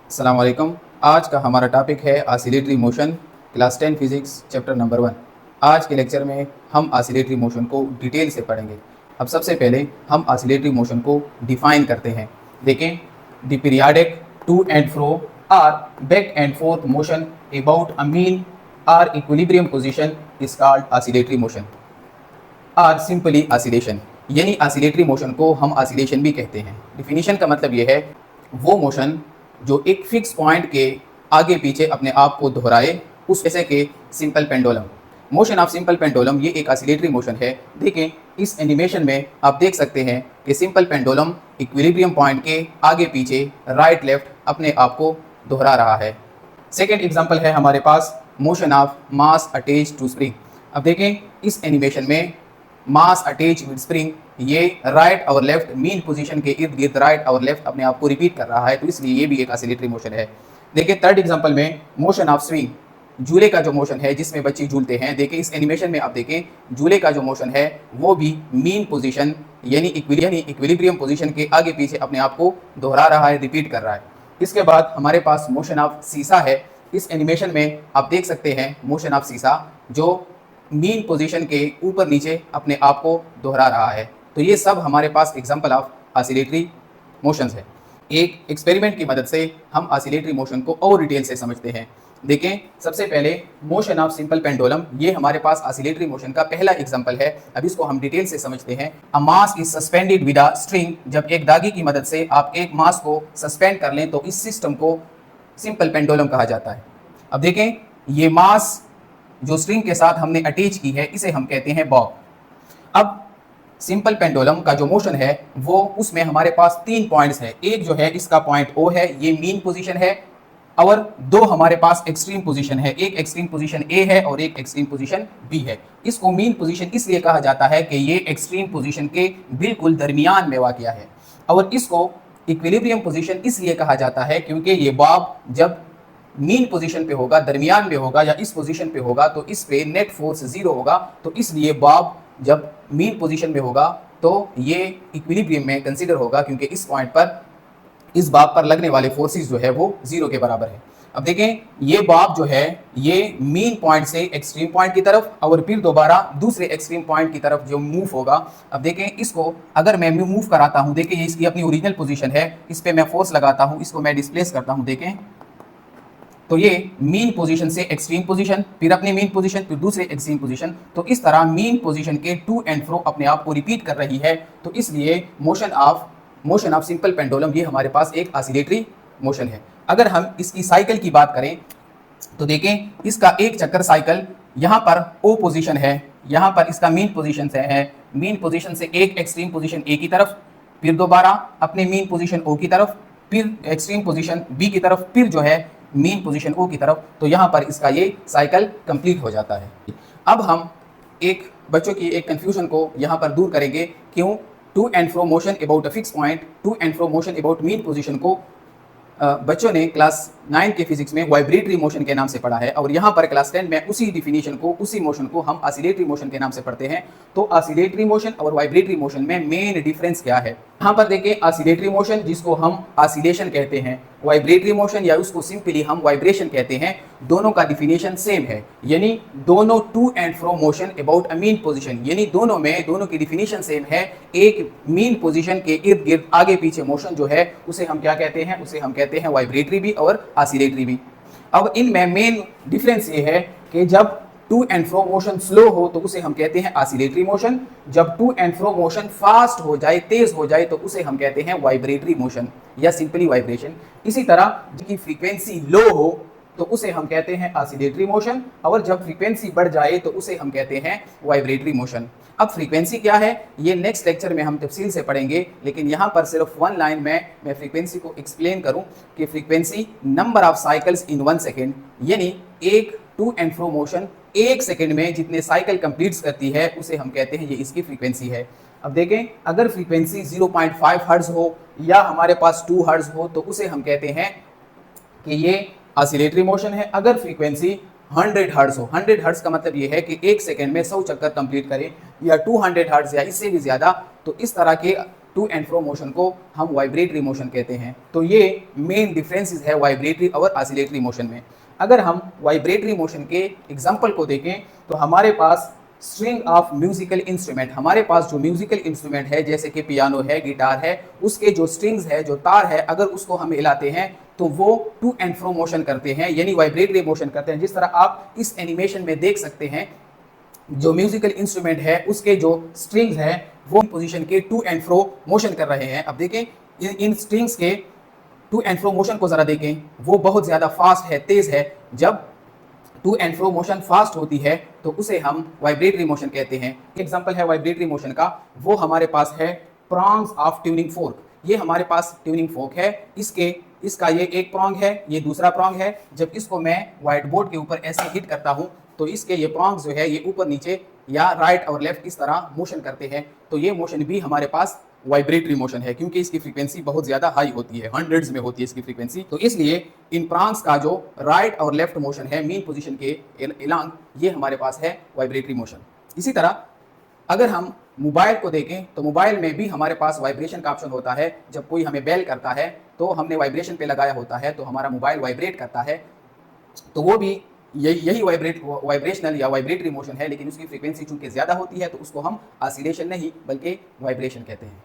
अस्सलाम वालेकुम। आज का हमारा टॉपिक है oscillatory motion, class 10 physics chapter number 1। आज के लेक्चर में हम ऑसिलेटरी मोशन को डिटेल से पढ़ेंगे। अब सबसे पहले हम ऑसिलेटरी मोशन को डिफाइन करते हैं। देखें, the periodic to and fro or back and forth motion about a mean or equilibrium position is called oscillatory motion or simply oscillation. यानी ऑसिलेटरी मोशन को हम ऑसिलेशन भी कहते हैं। डिफिनीशन का मतलब ये है वो मोशन जो एक फिक्स पॉइंट के आगे पीछे अपने आप को दोहराए, उस जैसे के simple pendulum. Motion of simple pendulum ये एक ऑसिलेटरी मोशन है। देखें, इस एनिमेशन में आप देख सकते हैं कि सिंपल पेंडुलम इक्विलिब्रियम पॉइंट के आगे पीछे राइट लेफ्ट अपने आप को दोहरा रहा है। सेकेंड एग्जाम्पल है हमारे पास motion of mass attach to spring. अब देखें, इस एनिमेशन में मास अटैच विद स्प्रिंग ये राइट और लेफ्ट मीन पोजीशन के इर्द गिर्द राइट और लेफ्ट अपने आप को रिपीट कर रहा है, तो इसलिए ये भी एक ऑसिलेटरी मोशन है। देखिए, थर्ड एग्जांपल में मोशन ऑफ स्विंग, झूले का जो मोशन है जिसमें बच्चे झूलते हैं। देखिए, इस एनिमेशन में आप देखें झूले का जो मोशन है वो भी मीन पोजीशन यानी इक्विलिब्रियम पोजीशन के आगे पीछे अपने आप को दोहरा रहा है, रिपीट कर रहा है। इसके बाद हमारे पास मोशन ऑफ सीसा है। इस एनिमेशन में आप देख सकते हैं मोशन ऑफ सीसा जो मीन पोजीशन के ऊपर नीचे अपने आप को दोहरा रहा है। तो ये सब हमारे पास एग्जांपल ऑफ ऑसिलेटरी मोशंस है। एक एक्सपेरिमेंट की मदद से हम ऑसिलेटरी मोशन को और डिटेल से समझते हैं। देखें, सबसे पहले मोशन ऑफ सिंपल पेंडुलम, ये हमारे पास ऑसिलेटरी मोशन का पहला एग्जांपल है। अब इसको हम डिटेल से समझते हैं। A mass is suspended with a string. जब एक धागे की मदद से आप एक मास को सस्पेंड कर लें तो इस सिस्टम को सिंपल पेंडुलम कहा जाता है। अब देखें, ये मास जो स्ट्रिंग के साथ हमने अटैच की है इसे हम कहते हैं बॉब। अब सिंपल पेंडुलम का जो मोशन है वो उसमें हमारे पास 3 पॉइंट्स है। एक जो है इसका पॉइंट O है, ये मीन पोजीशन है, और 2 हमारे पास एक्सट्रीम पोजीशन है। एक एक्सट्रीम पोजीशन A है और एक एक्सट्रीम पोजीशन B है। इसको मीन पोजीशन इसलिए कहा जाता है कि ये एक्सट्रीम पोजीशन के बिल्कुल दरमियान में वाक़या है, और इसको इक्विलिब्रियम पोजीशन इसलिए कहा जाता है क्योंकि ये बॉब जब मीन पोजीशन पे होगा, दरमियान में होगा या इस पोजीशन पे होगा तो इस पे नेट फोर्स 0 होगा। तो इसलिए बॉब जब मीन पोजीशन में होगा तो ये इक्विलिब्रियम में कंसीडर होगा, क्योंकि इस पॉइंट पर इस बॉब पर लगने वाले फोर्सेस जो है वो 0 के बराबर है। अब देखें, ये बॉब जो है ये मीन पॉइंट से एक्सट्रीम पॉइंट की तरफ और फिर दोबारा दूसरे एक्सट्रीम पॉइंट की तरफ जो मूव होगा। अब देखें, इसको अगर मैं मूव कराता हूँ, देखें ये इसकी अपनी ओरिजिनल पोजीशन है, इस पर मैं फोर्स लगाता हूँ, इसको मैं डिस्प्लेस करता हूँ। देखें तो ये मीन पोजीशन से एक्सट्रीम पोजीशन, फिर अपनी मीन पोजीशन, फिर दूसरे एक्सट्रीम पोजीशन, तो इस तरह मीन पोजीशन के टू एंड फ्रो अपने आप को रिपीट कर रही है। तो इसलिए मोशन ऑफ सिंपल पेंडुलम ये हमारे पास एक ऑसिलेटरी मोशन है। अगर हम इसकी साइकिल की बात करें तो देखें, इसका एक चक्कर साइकिल यहाँ पर O पोजीशन है, यहाँ पर इसका मीन पोजीशन से है। मीन पोजीशन से एक एक्सट्रीम पोजीशन A की तरफ, फिर दोबारा अपने मीन पोजीशन O की तरफ, फिर एक्सट्रीम पोजीशन B की तरफ, फिर जो है मीन पोजीशन O की तरफ। तो यहाँ पर इसका ये साइकिल कंप्लीट हो जाता है। अब हम एक बच्चों की एक कंफ्यूजन को यहाँ पर दूर करेंगे। क्यों to and fro motion about a fix point, to and fro motion about mean position को बच्चों ने क्लास 9 के फिजिक्स में वाइब्रेटरी मोशन के नाम से पढ़ा है, और यहाँ पर क्लास 10 में उसी डिफिनीशन को, उसी मोशन को हम ऑसिलेटरी मोशन के नाम से पढ़ते हैं। तो ऑसिलेटरी मोशन और वाइब्रेटरी मोशन में मेन डिफरेंस क्या है? यहाँ पर देखिए, ऑसिलेटरी मोशन जिसको हम ऑसिलेशन कहते हैं, वाइब्रेटरी मोशन या उसको सिंपली हम वाइब्रेशन कहते हैं, दोनों का डिफिनीशन सेम है। यानी दोनों to and fro motion about a mean position, यानी दोनों की डिफिनीशन सेम है। एक मीन पोजीशन के इर्द गिर्द आगे पीछे मोशन जो है उसे हम क्या कहते हैं? उसे हम कहते हैं वाइब्रेटरी भी और ऑसिलेटरी भी। अब इनमें मेन डिफरेंस ये है कि जब to and fro motion slow हो तो उसे हम कहते हैं ऑसिलेटरी मोशन, जब to and fro motion fast हो जाए, तेज हो जाए, तो उसे हम कहते हैं वाइब्रेटरी मोशन या सिंपली वाइब्रेशन। इसी तरह जिसकी फ्रीक्वेंसी लो हो तो उसे हम कहते हैं ऑसिलेटरी मोशन, और जब फ्रीक्वेंसी बढ़ जाए तो उसे हम कहते हैं वाइब्रेटरी मोशन। अब फ्रीक्वेंसी क्या है ये नेक्स्ट लेक्चर में हम तफसील से पढ़ेंगे, लेकिन यहाँ पर सिर्फ 1 लाइन में मैं फ्रीक्वेंसी को एक्सप्लेन करूँ कि frequency number of cycles in 1 second, यानी एक to and fro motion 1 second में जितने साइकिल कंप्लीट करती है उसे हम कहते हैं ये इसकी फ्रीक्वेंसी है। अब देखें, अगर फ्रीक्वेंसी 0.5 हर्ट्ज हो या हमारे पास 2 हर्ट्ज हो तो उसे हम कहते हैं कि ये ऑसिलेटरी मोशन है। अगर फ्रीक्वेंसी 100 हर्ट्ज हो, 100 हर्ट्ज का मतलब ये है कि 1 सेकेंड में 100 चक्कर कंप्लीट करें, या 200 हर्ट्ज या इससे भी ज़्यादा, तो इस तरह के टू एंड फ्रो मोशन को हम वाइब्रेटरी मोशन कहते हैं। तो ये मेन डिफरेंसेस है वाइब्रेटरी और ऑसिलेटरी मोशन में। अगर हम वाइब्रेटरी मोशन के एग्जांपल को देखें तो हमारे पास स्ट्रिंग ऑफ म्यूजिकल इंस्ट्रूमेंट, हमारे पास जो म्यूजिकल इंस्ट्रूमेंट है जैसे कि पियानो है, गिटार है, उसके जो स्ट्रिंग्स है, जो तार है, अगर उसको हम हिलाते हैं तो वो टू एंड फ्रो मोशन करते हैं, यानी वाइब्रेटरी मोशन करते हैं। जिस तरह आप इस एनिमेशन में देख सकते हैं, जो म्यूजिकल इंस्ट्रूमेंट है उसके जो स्ट्रिंग्स है वो पोजीशन के टू एंड फ्रो मोशन कर रहे हैं। अब देखें इन स्ट्रिंग्स के टू एंड फ्रो मोशन को जरा देखें, वो बहुत ज्यादा फास्ट है, तेज है। जब to and fro motion fast होती है तो उसे हम वाइब्रेटरी मोशन कहते हैं। एग्जांपल है वाइब्रेटरी मोशन का, वो हमारे पास है प्रॉन्ग्स ऑफ ट्यूनिंग फोर्क। ये हमारे पास ट्यूनिंग फोर्क है, इसका ये एक प्रॉन्ग है, ये दूसरा प्रॉन्ग है। जब इसको मैं व्हाइट बोर्ड के ऊपर ऐसे हिट करता हूं तो इसके ये प्रॉन्ग्स जो है ये ऊपर नीचे या राइट और लेफ्ट इस तरह मोशन करते हैं। तो ये मोशन भी हमारे पास वाइब्रेटरी मोशन है, क्योंकि इसकी फ्रीक्वेंसी बहुत ज्यादा हाई होती है, हंड्रेड्स में होती है इसकी फ्रीक्वेंसी। तो इसलिए इन प्रांग्स का जो राइट और लेफ्ट मोशन है मीन पोजीशन के इलांग, ये हमारे पास है वाइब्रेटरी मोशन। इसी तरह अगर हम मोबाइल को देखें तो मोबाइल में भी हमारे पास वाइब्रेशन का ऑप्शन होता है। जब कोई हमें बेल करता है तो हमने वाइब्रेशन पे लगाया होता है तो हमारा मोबाइल वाइब्रेट करता है, तो वो भी यही वाइब्रेशनल या वाइब्रेटरी मोशन है, लेकिन उसकी फ्रीक्वेंसी चूंकि ज्यादा होती है तो उसको हम ऑसिलेशन नहीं बल्कि वाइब्रेशन कहते हैं।